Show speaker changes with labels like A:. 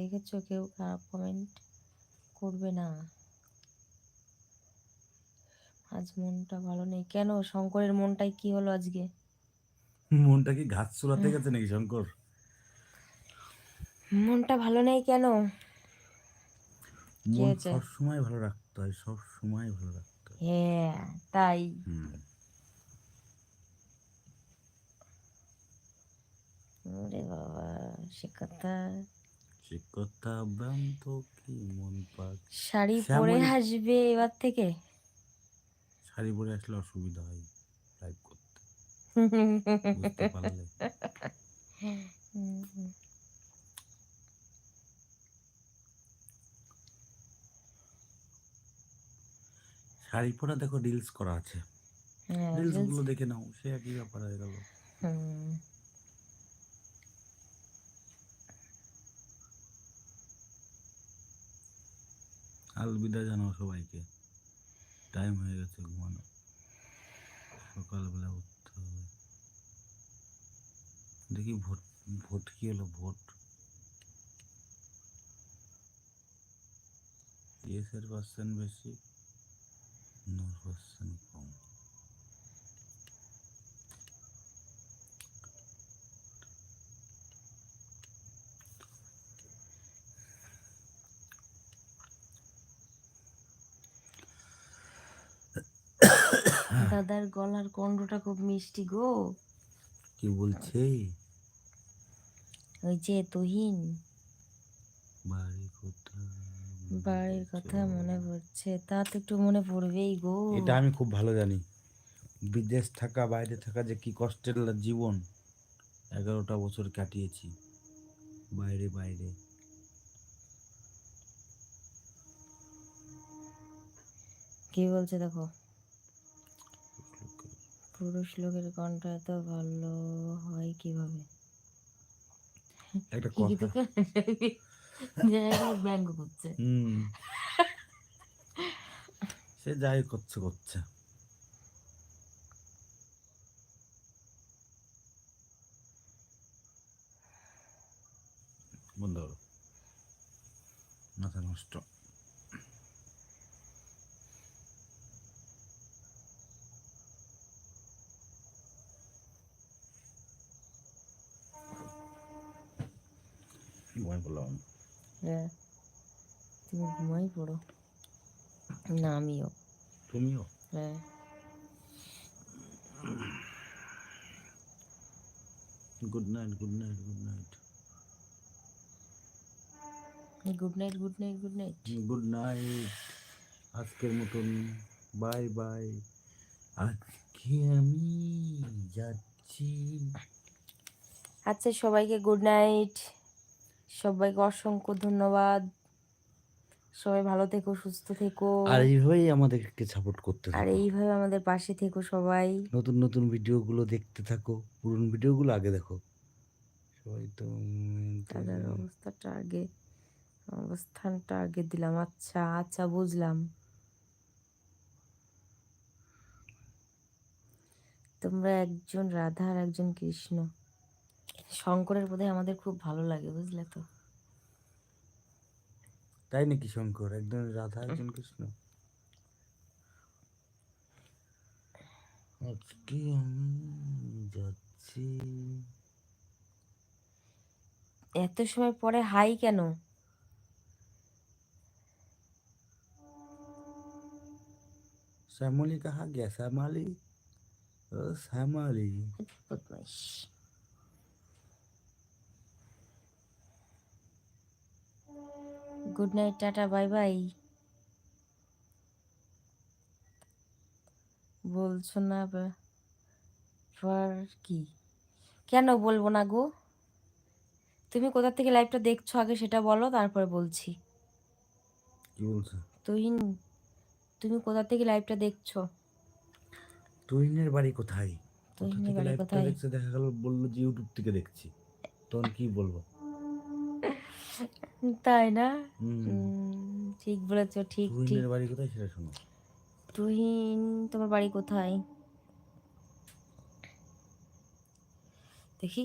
A: দেখেছো, কেউ খারাপ কমেন্ট করবে না। আজ মনটা ভালো নেই কেন? শঙ্করের মনটাই কি হলো আজকে?
B: মনটা কি ঘাস চুলাতে গেছে নাকি শঙ্কর?
A: মনটা ভালো নেই কেন? কি
B: মন
A: হয়েছে?
B: সব সময় ভালো রাখতে হয়, সব সময় ভালো রাখতে হয়।
A: হ্যাঁ, তাই।
B: হুম।
A: ওরে বাবা, সে কথা।
B: সে কথা ভ্রান্ত কি মন পাক।
A: শাড়ি পরে
B: শ্যামলী
A: আসবে এবার থেকে।
B: শাড়ি পরে আসলে অসুবিধা হয় লাইভ করতে, বুঝতে পারলে? শাড়ি পরা দেখো রিলস করা আছে,
A: হ্যাঁ,
B: রিলস
A: রিলস।
B: গুলো দেখে নাও, সে একই ব্যাপার হয়ে গেল। আলবিদা জানাও সবাইকে, টাইম হয়ে গেছে ঘুমানো, সকালবেলা উঠতে হবে। দেখি ভোট, ভোট কি হলো? ভোট ইয়েসের পার্সেন্ট বেশি, নোর পার্সেন্ট কম।
A: দাদার গলার কণ্ঠটা খুব মিষ্টি গো।
B: কি বলছে?
A: ওই যে তুহিন,
B: বাড়ি কোথায় মনে
A: বাড়ির
B: পড়ছে?
A: কথা মনে পড়ছে। তা তো একটু মনে পড়বেই গো।
B: এটা আমি খুব ভালো জানি, বিদেশ থাকা বাইরে থাকা যে কি কষ্টের জীবন। 11টা বছর কাটিয়েছি বাইরে বাইরে।
A: কি বলছে দেখো, পুরুষ লোকের কণ্ঠ এত ভালো হয় কিভাবে?
B: একটা
A: কি কি
B: কথা।
A: তোকে ব্যঙ্গ করছে।
B: হুম, সে যাই করছে করছে। বন্ধ করো, মাথা নষ্ট। ঘুমাই বললাম।
A: হ্যাঁ, তুমি ঘুমাই পড়ো না, আমিও।
B: তুমিও।
A: হ্যাঁ,
B: good night, good night, good night.
A: Good night, good night, good night.
B: Good night, আজকের মতন বাই বাই। আজকে আমি যাচ্ছি।
A: আচ্ছা, সবাইকে গুড নাইট। সবাইকে অসংখ্য ধন্যবাদ। সবাই ভালো থেকো, সুস্থ থেকো।
B: আর এইভাবেই আমাদেরকে সাপোর্ট করতে
A: আর
B: থাকো,
A: এইভাবে আমাদের পাশে থেকো সবাই।
B: নতুন নতুন ভিডিওগুলো দেখতে থাকো, পুরনো ভিডিওগুলো আগে দেখো সবাই তো।
A: দাদার অবস্থানটা আগে দিলাম। আচ্ছা আচ্ছা, বুঝলাম। তোমরা একজন রাধা আর একজন কৃষ্ণ। শঙ্করের বোধহয় আমাদের খুব ভালো লাগে, বুঝলে তো।
B: তাই নাকি? শঙ্কর একজন রাধা একজন কৃষ্ণ? আজকে আমি যাচ্ছি।
A: এত সময় পরে হাই কেন?
B: শ্যামলী কাহা গিয়া? শ্যামালি, ও শ্যামালি।
A: বদমাইশ। Good night, tata, bye bye. বলছো না পর কি? কেন বলবো না গো? তুমি কোথা থেকে লাইভটা দেখছো আগে সেটা বলো, তারপরে বলছি।
B: কি বলছে?
A: তুহিন, তুমি কোথা থেকে লাইভটা দেখছো?
B: তুহিনের বাড়ি কোথায়? কোথা
A: তুহিনের
B: থেকে
A: বাড়ি
B: লাইভটা
A: কোথায়?
B: দেখছে? দেখা গেল বললো যে ইউটিউব থেকে দেখছি, তখন কি বলবো?
A: তাই না?
B: হুম।
A: ঠিক বলেছো, ঠিক ঠিক।
B: তুহিনের বাড়ি কোথায় সেটা শোনো।
A: তুহিন, তোমার বাড়ি কোথায়? দেখি।